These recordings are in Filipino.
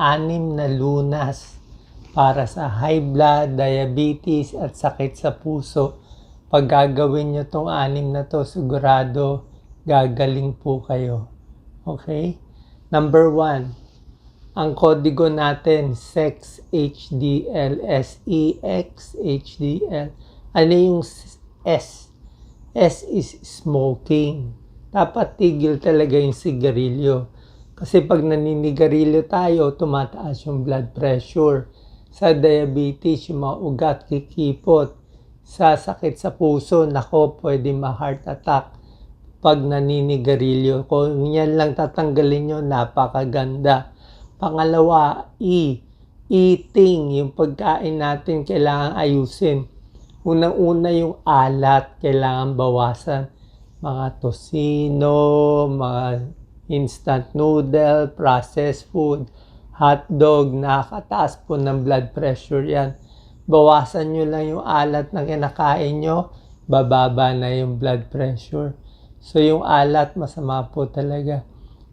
6 na lunas para sa high blood, diabetes at sakit sa puso. Pag gagawin nyo tong 6 na to, sigurado gagaling po kayo. Okay? Number 1, ang kodigo natin, SEXHDL, SEXHDL. Ano yung S? S is smoking. Dapat tigil talaga yung sigarilyo. Kasi pag naninigarilyo tayo, tumataas yung blood pressure. Sa diabetes, yung mga ugat kikipot. Sa sakit sa puso, nako, pwede ma-heart attack pag naninigarilyo. Kung yan lang tatanggalin nyo, napakaganda. Pangalawa, eating. Yung pagkain natin, kailangan ayusin. Unang-una yung alat, kailangan bawasan. Mga tosino, mga instant noodle, processed food, hotdog, nakakataas po ng blood pressure yan. Bawasan nyo lang yung alat na kinakain nyo, bababa na yung blood pressure. So yung alat, masama po talaga.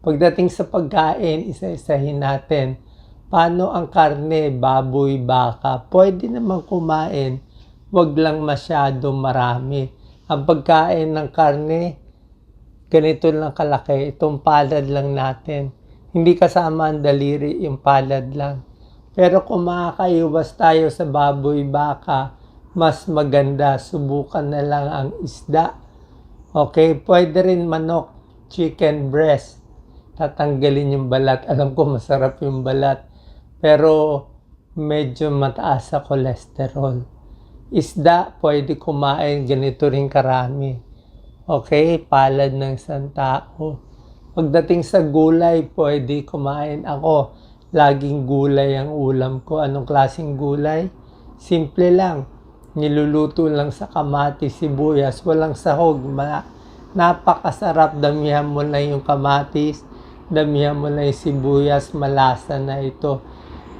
Pagdating sa pagkain, isa-isahin natin. Paano ang karne, baboy, baka? Pwede naman kumain, wag lang masyado marami. Ang pagkain ng karne, ganito lang kalaki. Itong palad lang natin. Hindi kasama ang daliri, yung palad lang. Pero kung makakaiwas tayo sa baboy, baka, mas maganda. Subukan na lang ang isda. Okay? Pwede rin manok, chicken breast. Tatanggalin yung balat. Alam ko masarap yung balat. Pero medyo mataas sa cholesterol. Isda, pwede kumain ganito rin karami. Okay? Palad ng isang tao. Pagdating sa gulay, pwede kumain ako. Laging gulay ang ulam ko. Anong klaseng gulay? Simple lang. Niluluto lang sa kamatis, sibuyas, walang sahog. Napakasarap. Damihan mo na yung kamatis, damihan mo na yung sibuyas, malasa na ito.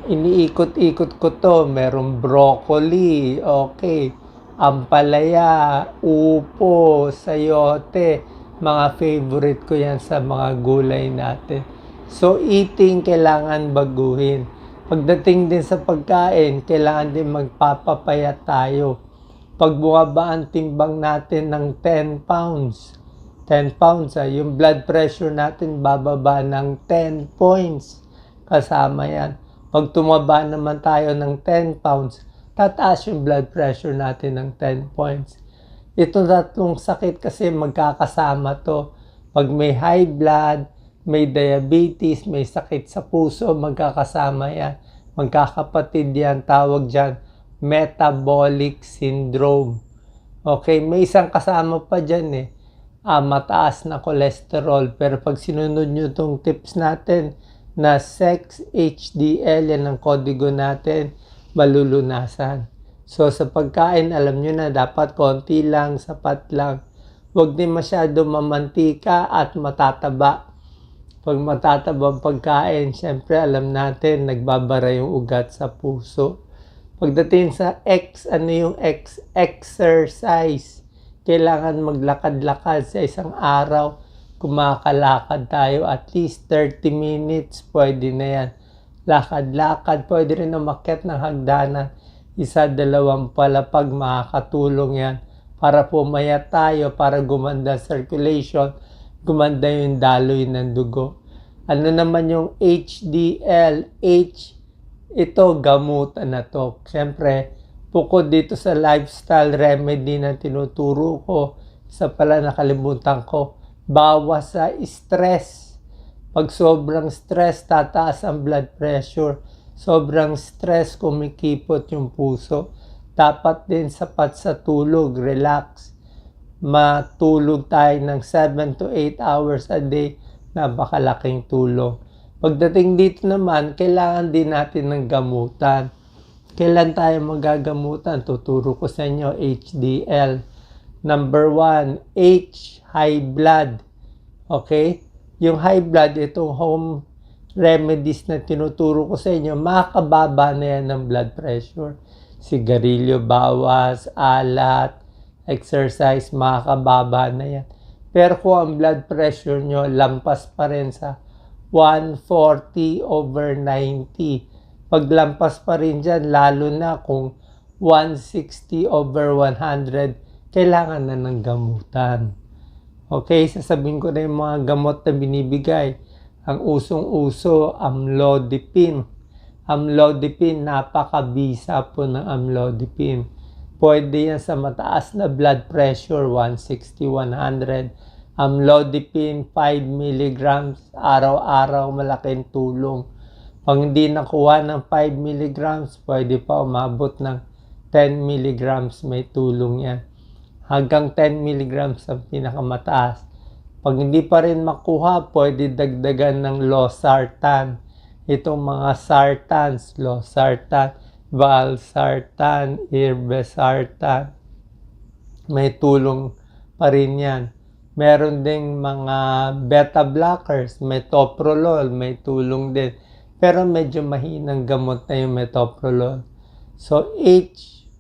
Iniikot-ikot ko to. Merong broccoli, okay, ampalaya, upo, sayote. Mga favorite ko yan sa mga gulay natin. So eating, kailangan baguhin. Pagdating din sa pagkain, kailangan din magpapapayat tayo. Pag bumaba ang timbang natin ng 10 pounds, 10 pounds, yung blood pressure natin bababa ng 10 points. Kasama yan. Pag tumaba naman tayo ng 10 pounds, tataas yung blood pressure natin ng 10 points. Ito tatlong sakit kasi magkakasama to. Pag may high blood, may diabetes, may sakit sa puso, magkakasama yan. Magkakapatid yan, tawag dyan, metabolic syndrome. Okay, may isang kasama pa dyan mataas na cholesterol. Pero pag sinunod nyo itong tips natin na SEXHDL, yan ang kodigo natin, malulunasan. So sa pagkain, alam nyo na, dapat konti lang, sapat lang. Huwag din masyado mamantika at matataba. Pag matatabang pagkain, syempre alam natin, nagbabara yung ugat sa puso. Pagdating sa X, ano yung X? Exercise. Kailangan maglakad-lakad sa isang araw. Kumakalakad tayo at least 30 minutes, pwede na yan. Lakad-lakad, pwede rin umakyat ng hagdanan. 1-2 palapag, makakatulong yan. Para pumayat tayo, para gumanda circulation, gumanda yung daloy ng dugo. Ano naman yung HDL? Ito, gamutan na to. Siyempre, bukod dito sa lifestyle remedy na tinuturo ko, isa pala nakalimutan ko, bawas sa stress. Pag sobrang stress, tataas ang blood pressure. Sobrang stress, kumikipot yung puso. Dapat din sapat sa tulog, relax. Matulog tayo ng 7 to 8 hours a day, napakalaking tulong. Pagdating dito naman, kailangan din natin ng gamutan. Kailan tayo magagamutan? Tuturo ko sa inyo, HDL. Number 1, H, high blood. Okay? Yung high blood, itong home remedies na tinuturo ko sa inyo, makakababa na yan ng blood pressure. Sigarilyo, bawas, alat, exercise, makakababa na yan. Pero kung ang blood pressure nyo lampas pa rin sa 140/90. Paglampas pa rin dyan, lalo na kung 160/100, kailangan na ng gamutan. Okay, sasabihin ko na yung mga gamot na binibigay. Ang usong-uso, amlodipine. Amlodipine, napakabisa po ng amlodipine. Pwede yan sa mataas na blood pressure, 160/100. Amlodipine, 5 mg, araw-araw, malaking tulong. Pag hindi nakuha ng 5 mg, pwede pa umabot ng 10 mg, may tulong yan. Hanggang 10 mg ang pinakamataas. Pag hindi pa rin makuha, pwede dagdagan ng losartan. Itong mga sartans, losartan, valsartan, irbesartan, may tulong pa rin yan. Meron ding mga beta blockers, metoprolol, may tulong din. Pero medyo mahinang gamot na yung metoprolol. So,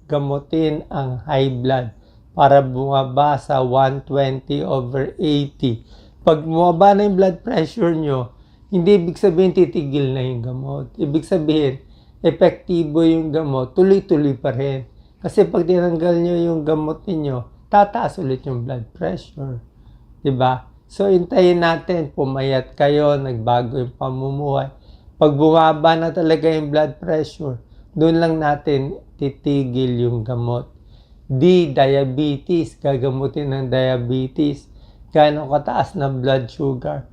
gamutin ang high blood para bumaba sa 120/80. Pag bumaba na yung blood pressure nyo, hindi ibig sabihin titigil na yung gamot. Ibig sabihin, epektibo yung gamot, tuloy-tuloy pa rin. Kasi pag tinanggal nyo yung gamot niyo, tataas ulit yung blood pressure. Diba? So, hintayin natin, pumayat kayo, nagbago yung pamumuhay. Pag bumaba na talaga yung blood pressure, doon lang natin titigil yung gamot. Diabetes, gagamutin ng diabetes. Gaano kataas na blood sugar?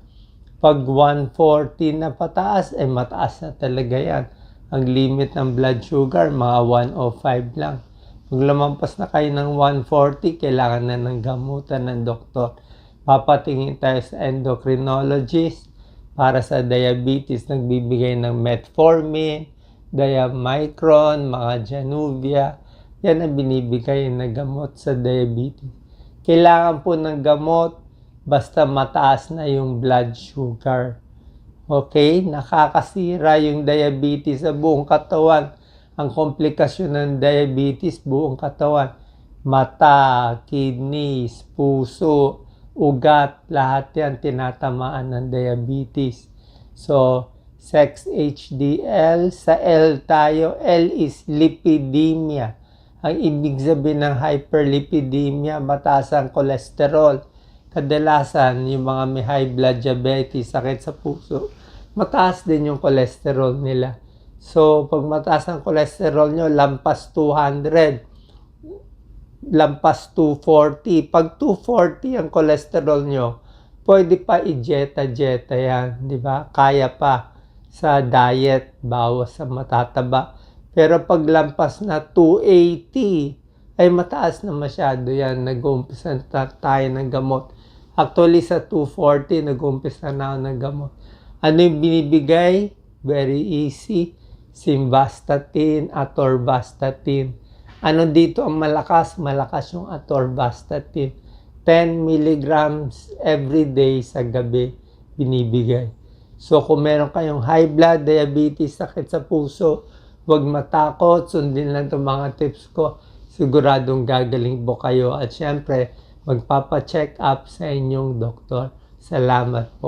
Pag 140 na pataas, mataas na talaga yan. Ang limit ng blood sugar, mga 105 lang. Pag lumampas na kayo ng 140, kailangan na ng gamutan ng doktor. Papatingin tayo sa endocrinologist para sa diabetes. Nagbibigay ng metformin, diamicron, mga Januvia. Yan ang binibigay na gamot sa diabetes. Kailangan po ng gamot basta mataas na yung blood sugar. Okay? Nakakasira yung diabetes sa buong katawan. Ang komplikasyon ng diabetes, buong katawan. Mata, kidneys, puso, ugat, lahat yan tinatamaan ng diabetes. So, sex HDL, sa L tayo, L is lipidemia. Ang ibig sabihin ng hyperlipidemia, mataas ang kolesterol. Kadalasan, yung mga may high blood diabetes, sakit sa puso, mataas din yung kolesterol nila. So, pag mataas ang kolesterol nyo, lampas 200, lampas 240. Pag 240 ang kolesterol nyo, pwede pa i-jeta-jeta yan, di ba? Kaya pa sa diet, bawas sa matataba. Pero pag lampas na 280, ay mataas na masyado yan. Nag-uumpisa na tayo ng gamot. Actually, sa 240, nag-uumpisa na ako ng gamot. Ano yung binibigay? Very easy. Simvastatin, atorvastatin. Ano dito ang malakas? Malakas yung atorvastatin. 10 mg every day sa gabi binibigay. So kung meron kayong high blood, diabetes, sakit sa puso, huwag matakot, sundin lang itong mga tips ko. Siguradong gagaling po kayo. At syempre, magpapa-check up sa inyong doktor. Salamat po.